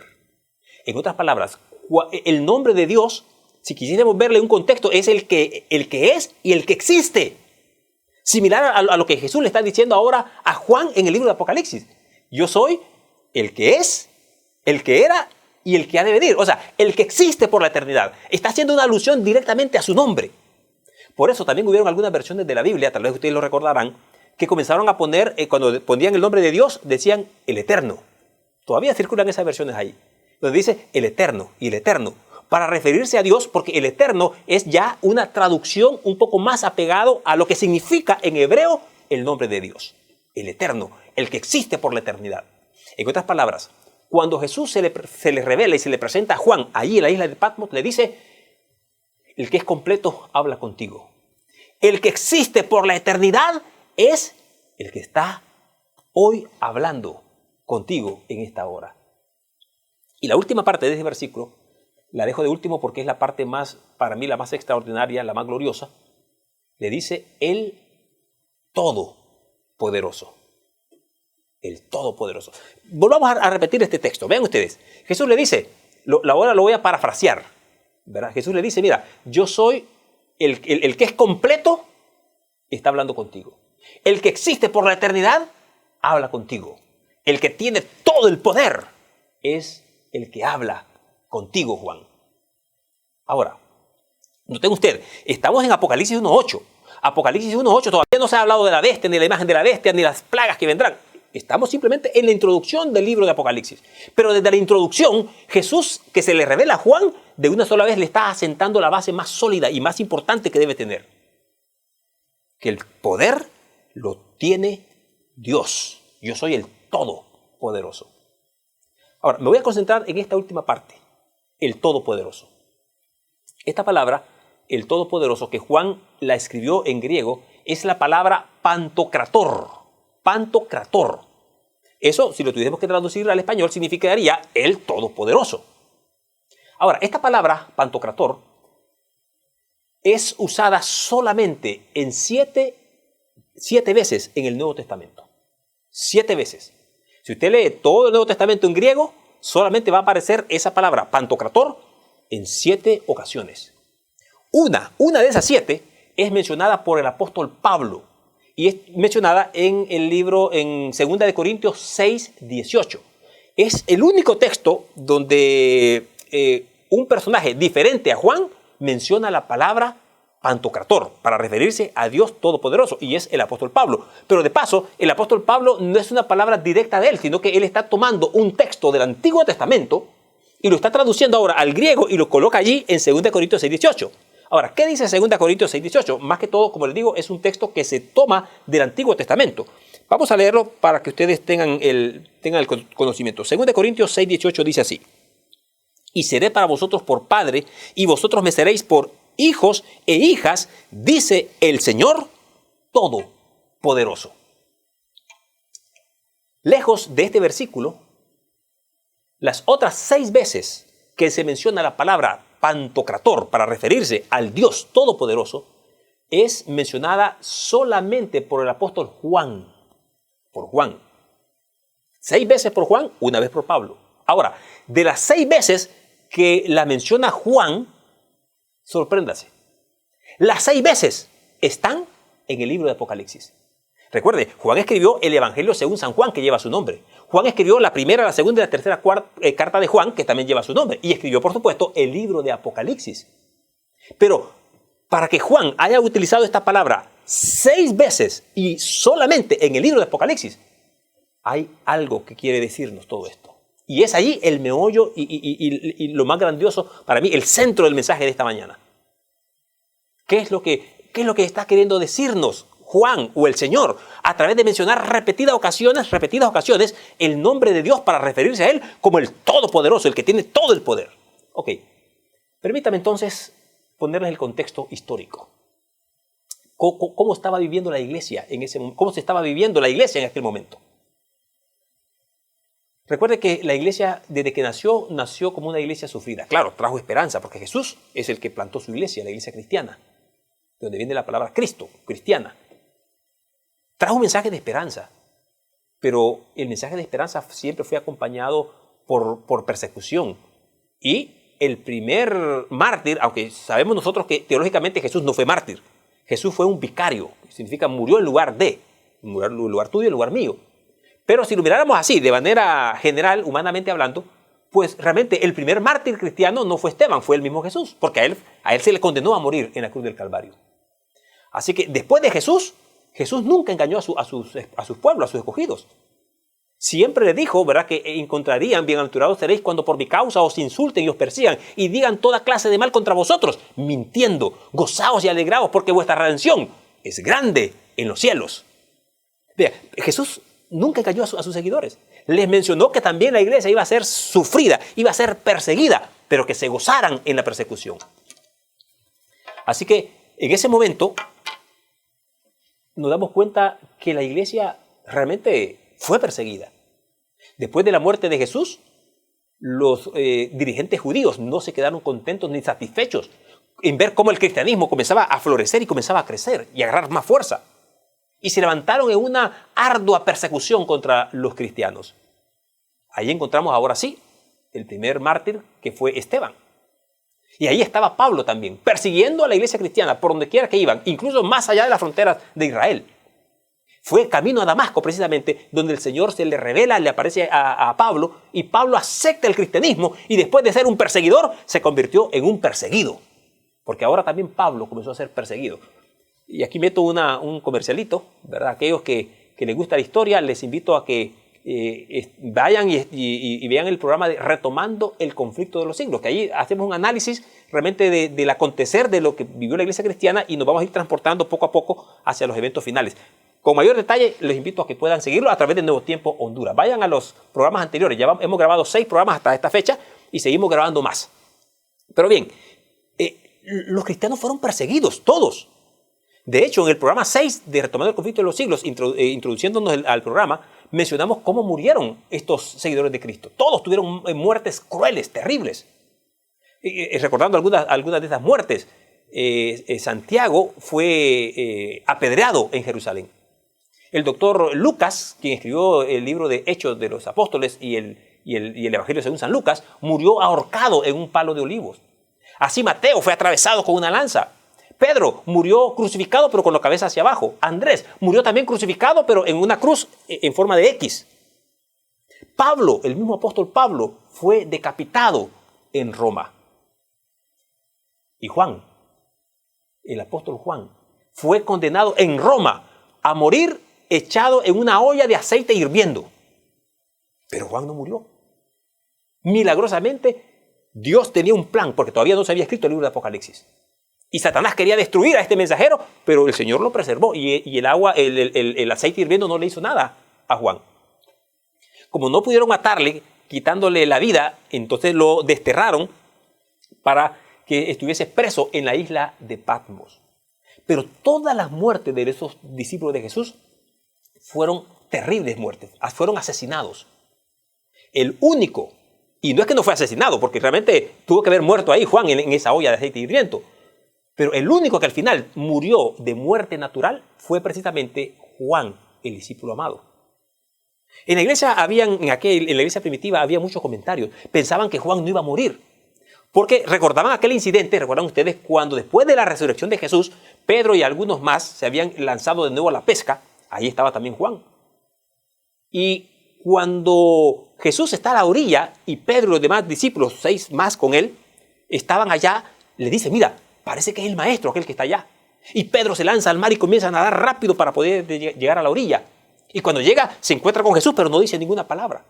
En otras palabras, el nombre de Dios, si quisiéramos verle un contexto, es el que es y el que existe. Similar a lo que Jesús le está diciendo ahora a Juan en el libro de Apocalipsis. Yo soy el que es, el que era y el que ha de venir. O sea, el que existe por la eternidad. Está haciendo una alusión directamente a su nombre. Por eso también hubieron algunas versiones de la Biblia, tal vez ustedes lo recordarán, que comenzaron a poner, cuando ponían el nombre de Dios, decían el Eterno. Todavía circulan esas versiones ahí, donde dice el Eterno y el Eterno, para referirse a Dios, porque el Eterno es ya una traducción un poco más apegado a lo que significa en hebreo el nombre de Dios. El Eterno, el que existe por la eternidad. En otras palabras, cuando Jesús se le revela y se le presenta a Juan allí en la isla de Patmos, le dice, el que es completo habla contigo. El que existe por la eternidad es el que está hoy hablando contigo en esta hora. Y la última parte de ese versículo, la dejo de último porque es la parte para mí la más extraordinaria, la más gloriosa, le dice el Todopoderoso. El Todopoderoso. Volvamos a repetir este texto. Vean ustedes. Jesús le dice, ahora lo voy a parafrasear, ¿verdad? Jesús le dice, mira, yo soy el que es completo, está hablando contigo. El que existe por la eternidad, habla contigo. El que tiene todo el poder es el que habla contigo, Juan. Ahora, noten usted, estamos en Apocalipsis 1:8. Apocalipsis 1.8 todavía no se ha hablado de la bestia, ni la imagen de la bestia, ni las plagas que vendrán. Estamos simplemente en la introducción del libro de Apocalipsis. Pero desde la introducción, Jesús, que se le revela a Juan, de una sola vez le está asentando la base más sólida y más importante que debe tener. Que el poder lo tiene Dios. Yo soy el Todopoderoso. Ahora, me voy a concentrar en esta última parte, el Todopoderoso. Esta palabra, el Todopoderoso, que Juan la escribió en griego, es la palabra pantocrator. Pantocrator. Eso, si lo tuviéramos que traducir al español, significaría el Todopoderoso. Ahora, esta palabra pantocrator es usada solamente en siete veces en el Nuevo Testamento. 7 veces. Si usted lee todo el Nuevo Testamento en griego, solamente va a aparecer esa palabra pantocrator en 7 ocasiones. Una de esas 7 es mencionada por el apóstol Pablo y es mencionada en el libro en 2 de Corintios 6:18. Es el único texto donde un personaje diferente a Juan menciona la palabra pantocrator para referirse a Dios Todopoderoso, y es el apóstol Pablo. Pero de paso, el apóstol Pablo no es una palabra directa de él, sino que él está tomando un texto del Antiguo Testamento y lo está traduciendo ahora al griego y lo coloca allí en 2 Corintios 6:18. Ahora, ¿qué dice 2 Corintios 6:18? Más que todo, como les digo, es un texto que se toma del Antiguo Testamento. Vamos a leerlo para que ustedes tengan el conocimiento. 2 Corintios 6:18 dice así: y seré para vosotros por padre, y vosotros me seréis por hijos e hijas, dice el Señor Todopoderoso. Lejos de este versículo, las otras 6 veces que se menciona la palabra pantocrator para referirse al Dios Todopoderoso es mencionada solamente por el apóstol Juan. Por Juan. 6 veces por Juan, 1 vez por Pablo. Ahora, de las 6 veces que la menciona Juan, sorpréndase, las 6 veces están en el libro de Apocalipsis. Recuerde, Juan escribió el Evangelio según San Juan, que lleva su nombre. Juan escribió la primera, la segunda y la tercera carta de Juan, que también lleva su nombre. Y escribió, por supuesto, el libro de Apocalipsis. Pero para que Juan haya utilizado esta palabra 6 veces y solamente en el libro de Apocalipsis, hay algo que quiere decirnos todo esto. Y es allí el meollo y lo más grandioso para mí, el centro del mensaje de esta mañana. ¿Qué es lo que está queriendo decirnos Juan o el Señor a través de mencionar repetidas ocasiones, el nombre de Dios para referirse a Él como el Todopoderoso, el que tiene todo el poder? Ok, permítame entonces ponerles el contexto histórico. ¿Cómo estaba viviendo la iglesia en ese momento? ¿Cómo se estaba viviendo la iglesia en aquel momento? Recuerde que la iglesia, desde que nació como una iglesia sufrida. Claro, trajo esperanza, porque Jesús es el que plantó su iglesia, la iglesia cristiana, de donde viene la palabra Cristo, cristiana. Trajo un mensaje de esperanza, pero el mensaje de esperanza siempre fue acompañado por persecución. Y el primer mártir, aunque sabemos nosotros que teológicamente Jesús no fue mártir, Jesús fue un vicario, que significa murió en lugar de, en lugar tuyo, en lugar mío. Pero si lo miráramos así, de manera general, humanamente hablando, pues realmente el primer mártir cristiano no fue Esteban, fue el mismo Jesús, porque a él se le condenó a morir en la cruz del Calvario. Así que después de Jesús nunca engañó a sus pueblos, a sus escogidos. Siempre le dijo, ¿verdad?, que encontrarían, bienaventurados seréis cuando por mi causa os insulten y os persigan y digan toda clase de mal contra vosotros, mintiendo, gozaos y alegraos, porque vuestra redención es grande en los cielos. Vea, Jesús nunca engañó a sus seguidores. Les mencionó que también la iglesia iba a ser sufrida, iba a ser perseguida, pero que se gozaran en la persecución. Así que en ese momento nos damos cuenta que la iglesia realmente fue perseguida. Después de la muerte de Jesús, los dirigentes judíos no se quedaron contentos ni satisfechos en ver cómo el cristianismo comenzaba a florecer y comenzaba a crecer y a agarrar más fuerza. Y se levantaron en una ardua persecución contra los cristianos. Ahí encontramos ahora sí el primer mártir, que fue Esteban. Y ahí estaba Pablo también, persiguiendo a la iglesia cristiana por donde quiera que iban, incluso más allá de las fronteras de Israel. Fue camino a Damasco, precisamente, donde el Señor se le revela, le aparece a Pablo, y Pablo acepta el cristianismo, y después de ser un perseguidor, se convirtió en un perseguido. Porque ahora también Pablo comenzó a ser perseguido. Y aquí meto un comercialito, ¿verdad? Aquellos que les gusta la historia, les invito a que vayan y vean el programa de Retomando el Conflicto de los Siglos, que ahí hacemos un análisis realmente del acontecer de lo que vivió la iglesia cristiana y nos vamos a ir transportando poco a poco hacia los eventos finales. Con mayor detalle, les invito a que puedan seguirlo a través de Nuevo Tiempo Honduras. Vayan a los programas anteriores, ya hemos grabado 6 programas hasta esta fecha y seguimos grabando más. Pero bien, los cristianos fueron perseguidos, todos. De hecho, en el programa 6 de Retomando el Conflicto de los Siglos, introduciéndonos al programa, mencionamos cómo murieron estos seguidores de Cristo. Todos tuvieron muertes crueles, terribles. Recordando algunas de esas muertes, Santiago fue apedreado en Jerusalén. El doctor Lucas, quien escribió el libro de Hechos de los Apóstoles y el Evangelio según San Lucas, murió ahorcado en un palo de olivos. Así Mateo fue atravesado con una lanza. Pedro murió crucificado pero con la cabeza hacia abajo. Andrés murió también crucificado pero en una cruz en forma de X. Pablo, el mismo apóstol Pablo, fue decapitado en Roma. Y Juan, el apóstol Juan, fue condenado en Roma a morir echado en una olla de aceite hirviendo. Pero Juan no murió. Milagrosamente, Dios tenía un plan porque todavía no se había escrito el libro de Apocalipsis. Y Satanás quería destruir a este mensajero, pero el Señor lo preservó y el aceite hirviendo no le hizo nada a Juan. Como no pudieron matarle, quitándole la vida, entonces lo desterraron para que estuviese preso en la isla de Patmos. Pero todas las muertes de esos discípulos de Jesús fueron terribles muertes, fueron asesinados. El único, y no es que no fue asesinado, porque realmente tuvo que haber muerto ahí Juan en esa olla de aceite hirviendo, pero el único que al final murió de muerte natural fue precisamente Juan, el discípulo amado. En la iglesia en la iglesia primitiva había muchos comentarios. Pensaban que Juan no iba a morir. Porque recordaban aquel incidente, recuerdan ustedes, cuando después de la resurrección de Jesús, Pedro y algunos más se habían lanzado de nuevo a la pesca. Ahí estaba también Juan. Y cuando Jesús está a la orilla y Pedro y los demás discípulos, 6 más con él, estaban allá, le dice, mira, parece que es el maestro aquel que está allá. Y Pedro se lanza al mar y comienza a nadar rápido para poder llegar a la orilla. Y cuando llega, se encuentra con Jesús, pero no dice ninguna palabra.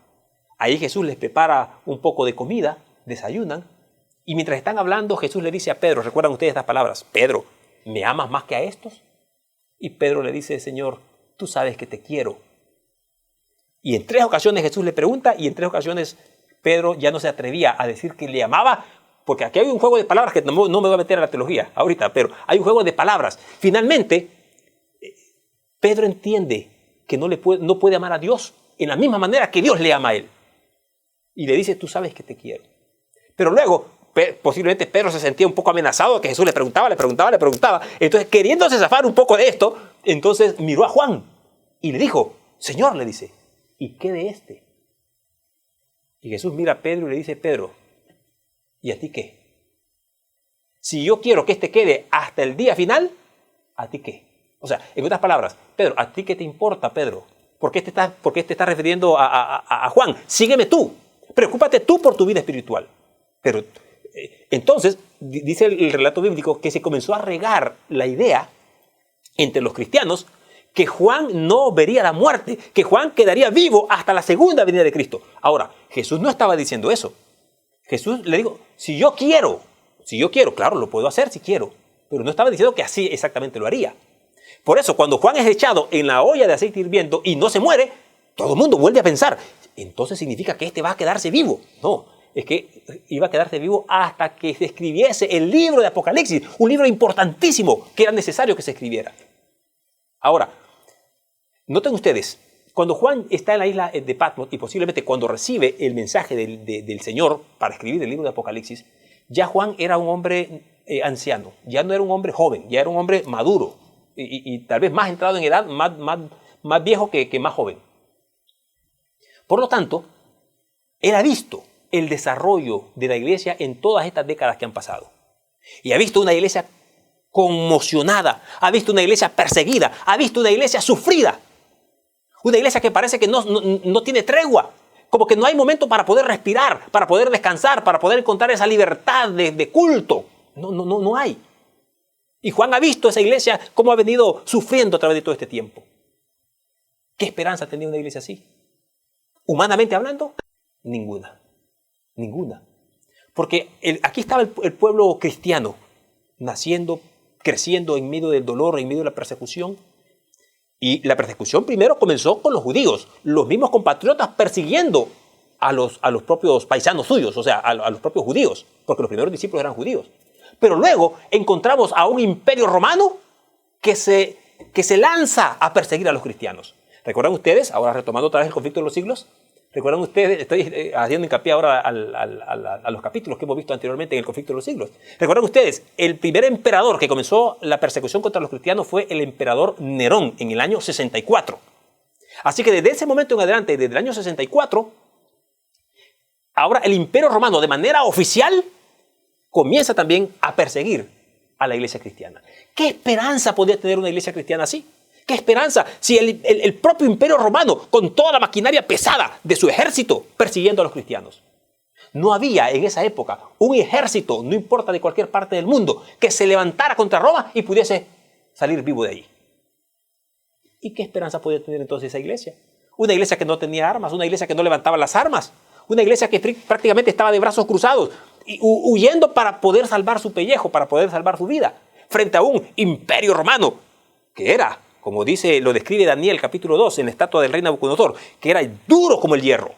Ahí Jesús les prepara un poco de comida, desayunan. Y mientras están hablando, Jesús le dice a Pedro, ¿recuerdan ustedes estas palabras? Pedro, ¿me amas más que a estos? Y Pedro le dice, Señor, tú sabes que te quiero. Y en 3 ocasiones Jesús le pregunta y en 3 ocasiones Pedro ya no se atrevía a decir que le amaba, porque aquí hay un juego de palabras que no me voy a meter a la teología ahorita, pero hay un juego de palabras. Finalmente, Pedro entiende que no puede amar a Dios en la misma manera que Dios le ama a él. Y le dice, tú sabes que te quiero. Pero luego, posiblemente Pedro se sentía un poco amenazado, que Jesús le preguntaba. Entonces, queriéndose zafar un poco de esto, entonces miró a Juan y le dijo, Señor, le dice, ¿y qué de este? Y Jesús mira a Pedro y le dice, Pedro, ¿y a ti qué? Si yo quiero que este quede hasta el día final, ¿a ti qué? O sea, en otras palabras, Pedro, ¿a ti qué te importa, Pedro? ¿Por qué te estás refiriendo a Juan? Sígueme tú. Preocúpate tú por tu vida espiritual. Pero entonces, dice el relato bíblico que se comenzó a regar la idea entre los cristianos que Juan no vería la muerte, que Juan quedaría vivo hasta la segunda venida de Cristo. Ahora, Jesús no estaba diciendo eso. Jesús le dijo, si yo quiero, claro, lo puedo hacer si quiero, pero no estaba diciendo que así exactamente lo haría. Por eso, cuando Juan es echado en la olla de aceite hirviendo y no se muere, todo el mundo vuelve a pensar, entonces significa que este va a quedarse vivo. No, es que iba a quedarse vivo hasta que se escribiese el libro de Apocalipsis, un libro importantísimo que era necesario que se escribiera. Ahora, noten ustedes, cuando Juan está en la isla de Patmos y posiblemente cuando recibe el mensaje del Señor para escribir el libro de Apocalipsis, ya Juan era un hombre anciano, ya no era un hombre joven, ya era un hombre maduro y tal vez más entrado en edad, más viejo que más joven. Por lo tanto, él ha visto el desarrollo de la iglesia en todas estas décadas que han pasado. Y ha visto una iglesia conmocionada, ha visto una iglesia perseguida, ha visto una iglesia sufrida. Una iglesia que parece que no tiene tregua, como que no hay momento para poder respirar, para poder descansar, para poder encontrar esa libertad de culto. No hay. Y Juan ha visto esa iglesia cómo ha venido sufriendo a través de todo este tiempo. ¿Qué esperanza tenía una iglesia así? Humanamente hablando, ninguna. Ninguna. Porque aquí estaba el pueblo cristiano, naciendo, creciendo en medio del dolor, en medio de la persecución. Y la persecución primero comenzó con los judíos, los mismos compatriotas persiguiendo a los propios paisanos suyos, o sea, a los propios judíos, porque los primeros discípulos eran judíos. Pero luego encontramos a un imperio romano que se lanza a perseguir a los cristianos. ¿Recuerdan ustedes, ahora retomando otra vez el conflicto de los siglos? ¿Recuerdan ustedes? Estoy haciendo hincapié ahora a los capítulos que hemos visto anteriormente en el conflicto de los siglos. ¿Recuerdan ustedes? El primer emperador que comenzó la persecución contra los cristianos fue el emperador Nerón en el año 64. Así que desde ese momento en adelante, desde el año 64, ahora el imperio romano de manera oficial comienza también a perseguir a la iglesia cristiana. ¿Qué esperanza podía tener una iglesia cristiana así? ¿Qué esperanza si el propio imperio romano, con toda la maquinaria pesada de su ejército, persiguiendo a los cristianos? No había en esa época un ejército, no importa de cualquier parte del mundo, que se levantara contra Roma y pudiese salir vivo de ahí. ¿Y qué esperanza podía tener entonces esa iglesia? Una iglesia que no tenía armas, una iglesia que no levantaba las armas, una iglesia que prácticamente estaba de brazos cruzados, huyendo para poder salvar su pellejo, para poder salvar su vida, frente a un imperio romano que era, como lo describe Daniel capítulo 2 en la estatua del rey Nabucodonosor, que era duro como el hierro.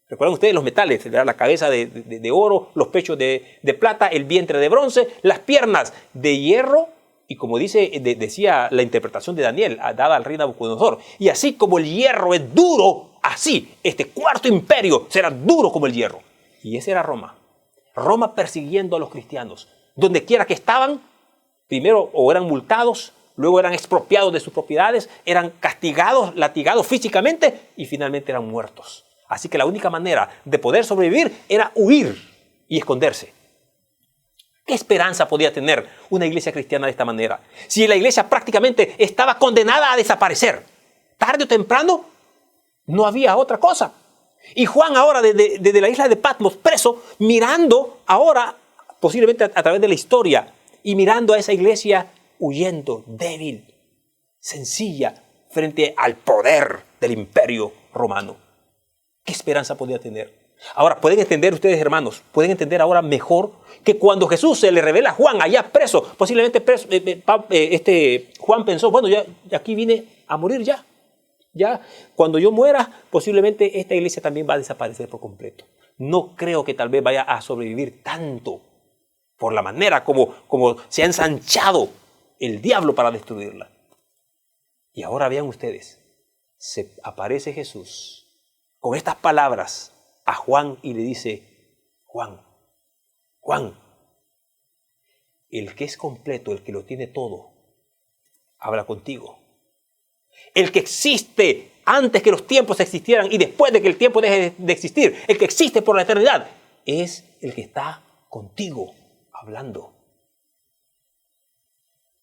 ¿Recuerdan ustedes los metales? La cabeza de oro, los pechos de plata, el vientre de bronce, las piernas de hierro, y como decía la interpretación de Daniel, dada al rey Nabucodonosor, y así como el hierro es duro, así este cuarto imperio será duro como el hierro. Y ese era Roma. Roma persiguiendo a los cristianos. Donde quiera que estaban, primero o eran multados, luego eran expropiados de sus propiedades, eran castigados, latigados físicamente y finalmente eran muertos. Así que la única manera de poder sobrevivir era huir y esconderse. ¿Qué esperanza podía tener una iglesia cristiana de esta manera? Si la iglesia prácticamente estaba condenada a desaparecer. Tarde o temprano no había otra cosa. Y Juan ahora desde la isla de Patmos, preso, mirando ahora, posiblemente a través de la historia, y mirando a esa iglesia huyendo, débil, sencilla, frente al poder del imperio romano. ¿Qué esperanza podía tener? Ahora, ¿pueden entender ustedes, hermanos? ¿Pueden entender ahora mejor que cuando Jesús se le revela a Juan allá preso, posiblemente Juan pensó, bueno, ya aquí vine a morir ya. Ya, cuando yo muera, posiblemente esta iglesia también va a desaparecer por completo. No creo que tal vez vaya a sobrevivir tanto por la manera como se ha ensanchado el diablo para destruirla. Y ahora vean ustedes, se aparece Jesús con estas palabras a Juan y le dice, Juan, el que es completo, el que lo tiene todo, habla contigo. El que existe antes que los tiempos existieran y después de que el tiempo deje de existir, el que existe por la eternidad, es el que está contigo hablando.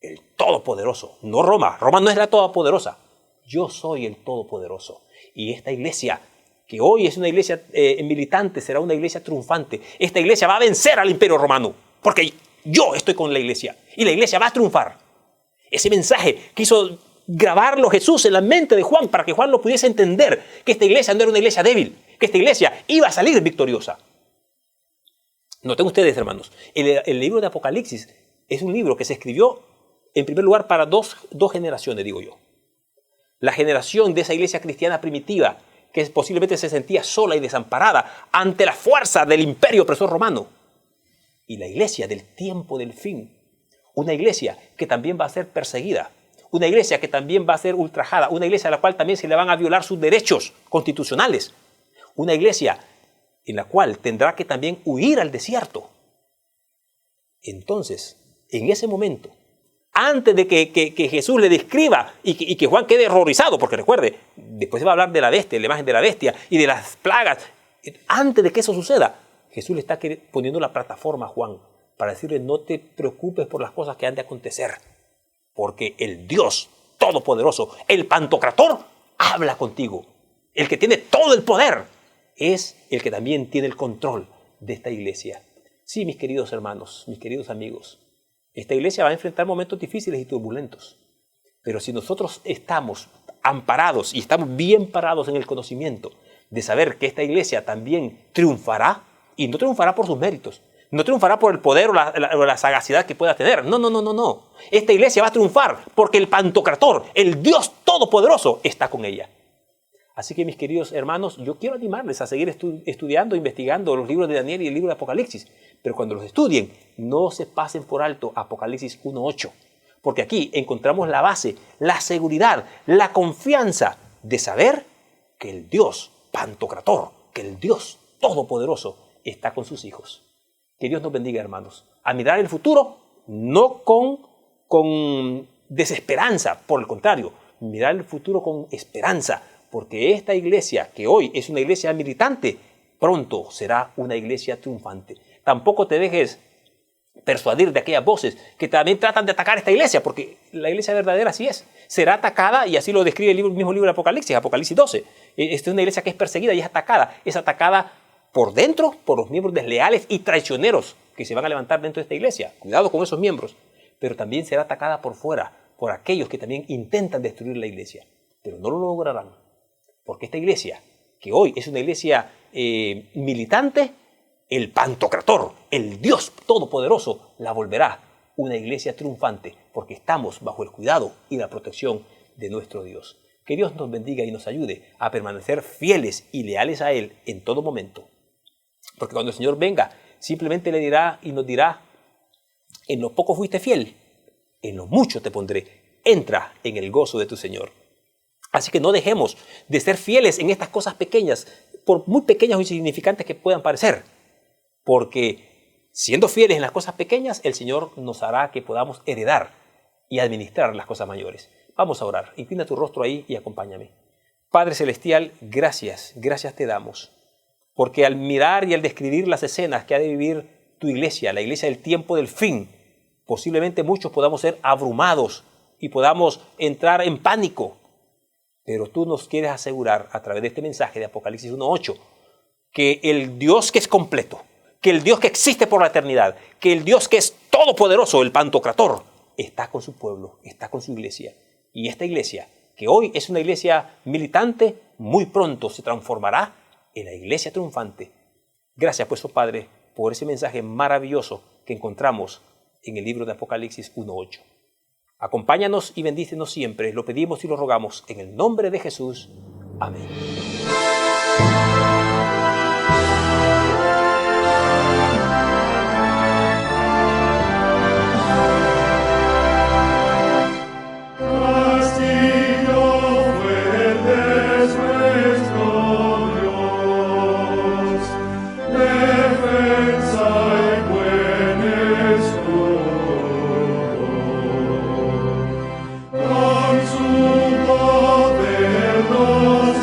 El Todopoderoso, no Roma. Roma no es la Todopoderosa. Yo soy el Todopoderoso. Y esta iglesia, que hoy es una iglesia militante, será una iglesia triunfante. Esta iglesia va a vencer al imperio romano, porque yo estoy con la iglesia y la iglesia va a triunfar. Ese mensaje quiso grabarlo Jesús en la mente de Juan para que Juan lo pudiese entender, que esta iglesia no era una iglesia débil, que esta iglesia iba a salir victoriosa. Noten ustedes, hermanos, el libro de Apocalipsis es un libro que se escribió en primer lugar para dos generaciones, digo yo. La generación de esa iglesia cristiana primitiva, que posiblemente se sentía sola y desamparada ante la fuerza del imperio opresor romano. Y la iglesia del tiempo del fin, una iglesia que también va a ser perseguida, una iglesia que también va a ser ultrajada, una iglesia a la cual también se le van a violar sus derechos constitucionales, una iglesia en la cual tendrá que también huir al desierto. Entonces, en ese momento, antes de que Jesús le describa y que Juan quede horrorizado, porque recuerde, después se va a hablar de la bestia, la imagen de la bestia y de las plagas, antes de que eso suceda, Jesús le está poniendo la plataforma a Juan para decirle, no te preocupes por las cosas que han de acontecer, porque el Dios Todopoderoso, el Pantocrator, habla contigo. El que tiene todo el poder es el que también tiene el control de esta iglesia. Sí, mis queridos hermanos, mis queridos amigos, Esta iglesia va a enfrentar momentos difíciles y turbulentos. Pero si nosotros estamos amparados y estamos bien parados en el conocimiento de saber que esta iglesia también triunfará, y no triunfará por sus méritos, no triunfará por el poder o la sagacidad que pueda tener. No. Esta iglesia va a triunfar porque el Pantocrator, el Dios Todopoderoso, está con ella. Así que, mis queridos hermanos, yo quiero animarles a seguir estudiando, investigando los libros de Daniel y el libro de Apocalipsis. Pero cuando los estudien, no se pasen por alto Apocalipsis 1:8. Porque aquí encontramos la base, la seguridad, la confianza de saber que el Dios Pantocrator, que el Dios Todopoderoso está con sus hijos. Que Dios nos bendiga, hermanos. A mirar el futuro, no con desesperanza, por el contrario, mirar el futuro con esperanza, porque esta iglesia, que hoy es una iglesia militante, pronto será una iglesia triunfante. Tampoco te dejes persuadir de aquellas voces que también tratan de atacar esta iglesia, porque la iglesia verdadera así es. Será atacada, y así lo describe el mismo libro de Apocalipsis, Apocalipsis 12. Esta es una iglesia que es perseguida y es atacada por dentro, por los miembros desleales y traicioneros que se van a levantar dentro de esta iglesia. Cuidado con esos miembros. Pero también será atacada por fuera, por aquellos que también intentan destruir la iglesia. Pero no lo lograrán, porque esta iglesia, que hoy es una iglesia militante, el Pantocrator, el Dios Todopoderoso, la volverá una iglesia triunfante, porque estamos bajo el cuidado y la protección de nuestro Dios. Que Dios nos bendiga y nos ayude a permanecer fieles y leales a Él en todo momento. Porque cuando el Señor venga, simplemente le dirá y nos dirá: en lo poco fuiste fiel, en lo mucho te pondré. Entra en el gozo de tu Señor. Así que no dejemos de ser fieles en estas cosas pequeñas, por muy pequeñas o insignificantes que puedan parecer. Porque siendo fieles en las cosas pequeñas, el Señor nos hará que podamos heredar y administrar las cosas mayores. Vamos a orar. Inclina tu rostro ahí y acompáñame. Padre Celestial, gracias te damos. Porque al mirar y al describir las escenas que ha de vivir tu iglesia, la iglesia del tiempo del fin, posiblemente muchos podamos ser abrumados y podamos entrar en pánico. Pero tú nos quieres asegurar a través de este mensaje de Apocalipsis 1:8 que el Dios que es completo, que el Dios que existe por la eternidad, que el Dios que es todopoderoso, el Pantocrator, está con su pueblo, está con su iglesia. Y esta iglesia, que hoy es una iglesia militante, muy pronto se transformará en la iglesia triunfante. Gracias, pues, oh Padre, por ese mensaje maravilloso que encontramos en el libro de Apocalipsis 1:8. Acompáñanos y bendícenos siempre. Lo pedimos y lo rogamos en el nombre de Jesús. Amén. Con su poder nos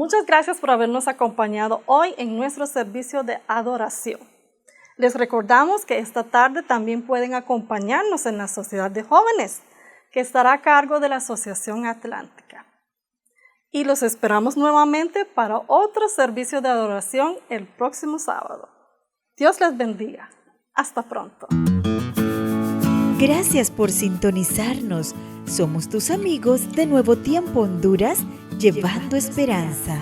Muchas gracias por habernos acompañado hoy en nuestro servicio de adoración. Les recordamos que esta tarde también pueden acompañarnos en la Sociedad de Jóvenes, que estará a cargo de la Asociación Atlántica. Y los esperamos nuevamente para otro servicio de adoración el próximo sábado. Dios les bendiga. Hasta pronto. Gracias por sintonizarnos. Somos tus amigos de Nuevo Tiempo Honduras, llevando esperanza.